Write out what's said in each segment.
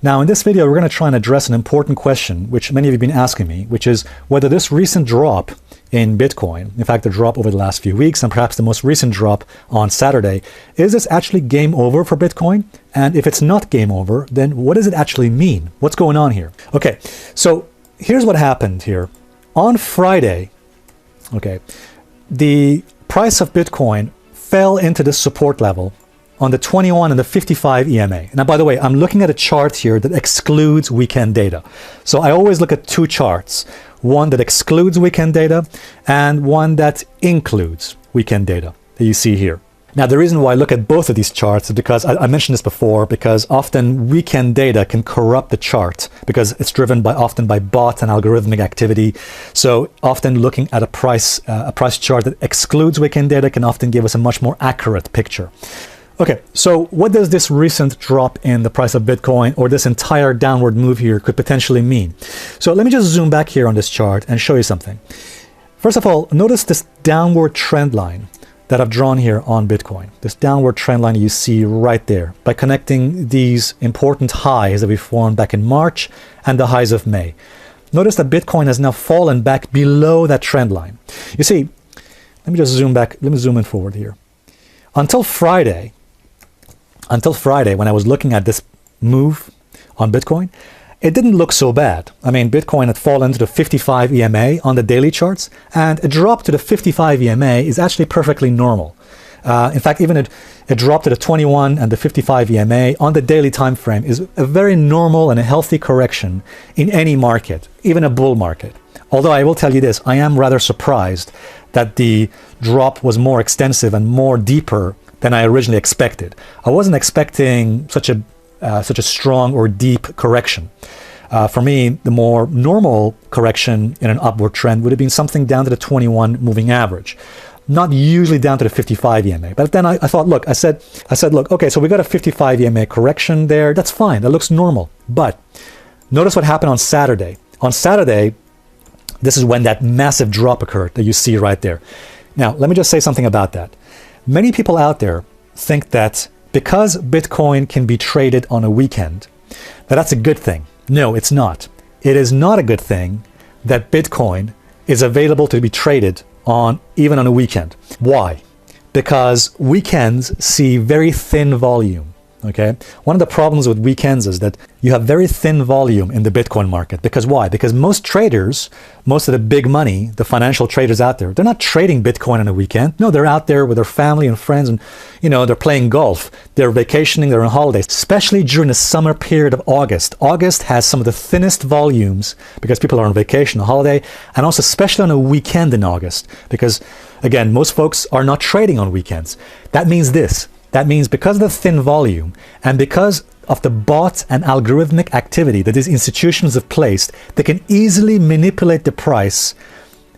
Now, in this video, we're going to try and address an important question, which many of you have been asking me, which is whether this recent drop in Bitcoin, in fact, the drop over the last few weeks, and perhaps the most recent drop on Saturday, is this actually game over for Bitcoin? And if it's not game over, then what does it actually mean? What's going on here? Okay, so here's what happened here. On Friday, okay, the price of Bitcoin fell into the support level on the 21 and the 55 EMA. Now, by the way, I'm looking at a chart here that excludes weekend data. So I always look at two charts, one that excludes weekend data and one that includes weekend data that you see here. Now, the reason why I look at both of these charts is because I mentioned this before, because often weekend data can corrupt the chart because it's driven often by bot and algorithmic activity. So often looking at a price chart that excludes weekend data can often give us a much more accurate picture. Okay, so what does this recent drop in the price of Bitcoin, or this entire downward move here, could potentially mean? So let me just zoom back here on this chart and show you something. First of all, notice this downward trend line that I've drawn here on Bitcoin. This downward trend line you see right there by connecting these important highs that we formed back in March and the highs of May. Notice that Bitcoin has now fallen back below that trend line. You see, let me just zoom back, let me zoom in forward here. Until Friday, when I was looking at this move on Bitcoin, it didn't look so bad. I mean, Bitcoin had fallen to the 55 EMA on the daily charts, and a drop to the 55 EMA is actually perfectly normal. In fact, even a drop to the 21 and the 55 EMA on the daily time frame is a very normal and a healthy correction in any market, even a bull market. Although I will tell you this, I am rather surprised that the drop was more extensive and more deeper than I originally expected. I wasn't expecting such a strong or deep correction. For me, the more normal correction in an upward trend would have been something down to the 21 moving average, not usually down to the 55 EMA. But then I thought, look, I said, look, okay, so we got a 55 EMA correction there. That's fine. That looks normal. But notice what happened on Saturday. On Saturday, this is when that massive drop occurred that you see right there. Now, let me just say something about that. Many people out there think that because Bitcoin can be traded on a weekend, that's a good thing. No, it's not. It is not a good thing that Bitcoin is available to be traded on even on a weekend. Why? Because weekends see very thin volume. Okay. One of the problems with weekends is that you have very thin volume in the Bitcoin market. Because why? Because most traders, most of the big money, the financial traders out there, they're not trading Bitcoin on a weekend. No, they're out there with their family and friends, and they're playing golf, they're vacationing, they're on holidays, especially during the summer period of August. August has some of the thinnest volumes because people are on vacation, on holiday, and also especially on a weekend in August, because again, most folks are not trading on weekends. That means this. That means because of the thin volume and because of the bot and algorithmic activity that these institutions have placed, they can easily manipulate the price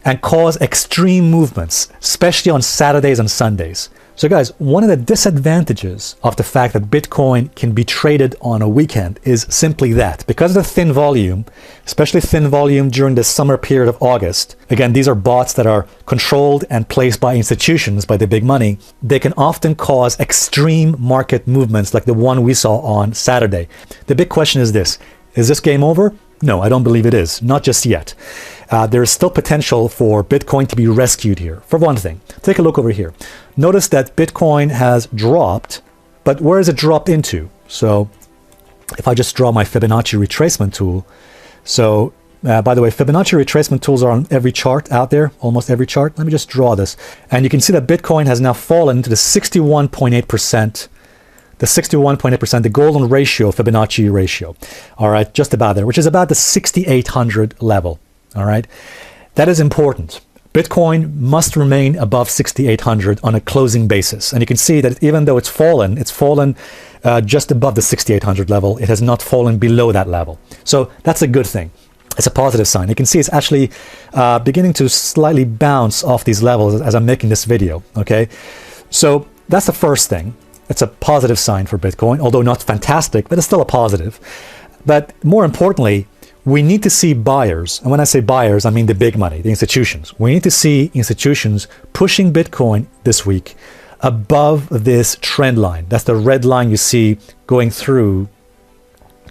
and cause extreme movements, especially on Saturdays and Sundays. So guys, one of the disadvantages of the fact that Bitcoin can be traded on a weekend is simply that. Because of the thin volume, especially thin volume during the summer period of August, again, these are bots that are controlled and placed by institutions, by the big money, they can often cause extreme market movements like the one we saw on Saturday. The big question is this game over? No, I don't believe it is. Not just yet. There is still potential for Bitcoin to be rescued here. For one thing, take a look over here. Notice that Bitcoin has dropped, but where has it dropped into? So if I just draw my Fibonacci retracement tool. So by the way, Fibonacci retracement tools are on every chart out there, almost every chart. Let me just draw this. And you can see that Bitcoin has now fallen to the 61.8%. The 61.8%, the golden ratio, Fibonacci ratio. All right, just about there, which is about the 6,800 level. All right, that is important. Bitcoin must remain above 6,800 on a closing basis. And you can see that even though it's fallen just above the 6,800 level. It has not fallen below that level. So that's a good thing. It's a positive sign. You can see it's actually beginning to slightly bounce off these levels as I'm making this video. Okay, so that's the first thing. It's a positive sign for Bitcoin, although not fantastic, but it's still a positive. But more importantly, we need to see buyers, and when I say buyers, I mean the big money, the institutions. We need to see institutions pushing Bitcoin this week above this trend line. That's the red line you see going through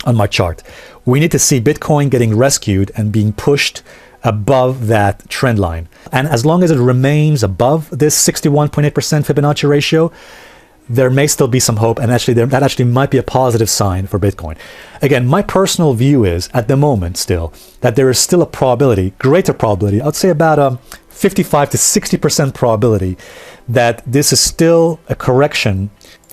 on my chart. We need to see Bitcoin getting rescued and being pushed above that trend line. And as long as it remains above this 61.8% Fibonacci ratio, there may still be some hope, and actually that actually might be a positive sign for Bitcoin. Again, my personal view is, at the moment still, that there is still a probability, greater probability, I'd say about a 55 to 60% probability that this is still a correction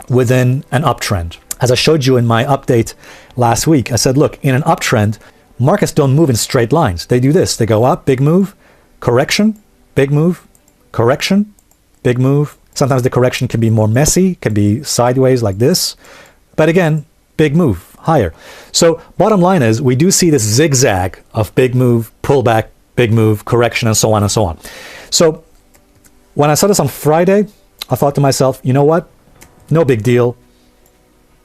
within an uptrend. As I showed you in my update last week, I said, look, in an uptrend, markets don't move in straight lines. They do this. They go up, big move, correction, big move, correction, big move. Sometimes the correction can be more messy, can be sideways like this. But again, big move, higher. So bottom line is, we do see this zigzag of big move, pullback, big move, correction, and so on and so on. So when I saw this on Friday, I thought to myself, you know what? No big deal.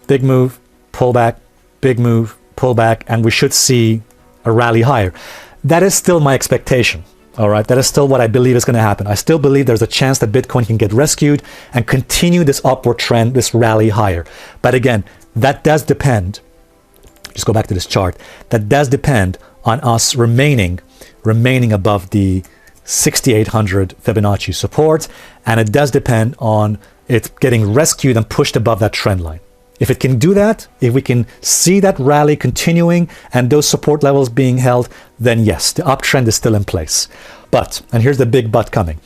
Big move, pullback, big move, pullback, and we should see a rally higher. That is still my expectation. All right, that is still what I believe is going to happen. I still believe there's a chance that Bitcoin can get rescued and continue this upward trend, this rally higher. But again, that does depend, just go back to this chart, that does depend on us remaining above the 6,800 Fibonacci support, and it does depend on it getting rescued and pushed above that trend line. If it can do that, if we can see that rally continuing and those support levels being held, then yes, the uptrend is still in place. But, and here's the big but coming,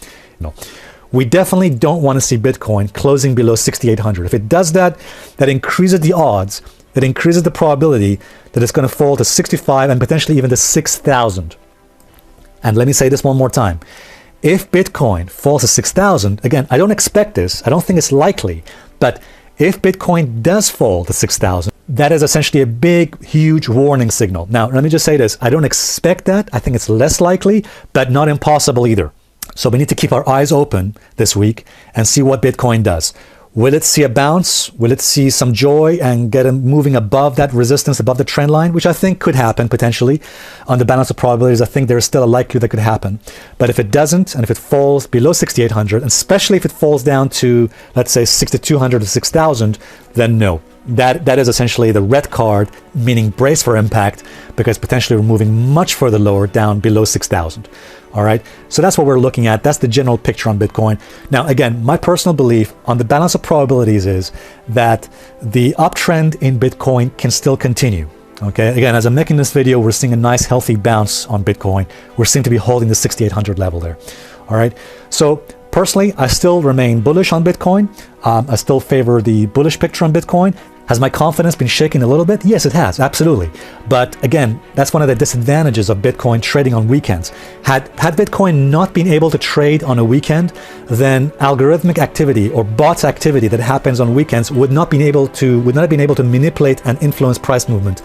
we definitely don't want to see Bitcoin closing below 6,800. If it does that, that increases the odds, that increases the probability that it's going to fall to 65 and potentially even to 6,000. And let me say this one more time. If Bitcoin falls to 6,000, again, I don't expect this, I don't think it's likely, but if Bitcoin does fall to 6,000, that is essentially a big, huge warning signal. Now, let me just say this. I don't expect that. I think it's less likely, but not impossible either. So we need to keep our eyes open this week and see what Bitcoin does. Will it see a bounce? Will it see some joy and get moving above that resistance, above the trend line, which I think could happen potentially. On the balance of probabilities, I think there's still a likelihood that could happen. But if it doesn't, and if it falls below 6,800, and especially if it falls down to, let's say, 6,200 to 6,000, then no. That is essentially the red card, meaning brace for impact, because potentially we're moving much further lower, down below 6,000. All right, so that's what we're looking at. That's the general picture on Bitcoin. Now, again, my personal belief on the balance of probabilities is that the uptrend in Bitcoin can still continue. Okay, again, as I'm making this video, we're seeing a nice healthy bounce on Bitcoin. We seem to be holding the 6,800 level there. All right, so personally, I still remain bullish on Bitcoin. I still favor the bullish picture on Bitcoin. Has my confidence been shaken a little bit? Yes, it has, absolutely. But again, that's one of the disadvantages of Bitcoin trading on weekends. Had Bitcoin not been able to trade on a weekend, then algorithmic activity or bots activity that happens on weekends would not have been able to manipulate and influence price movement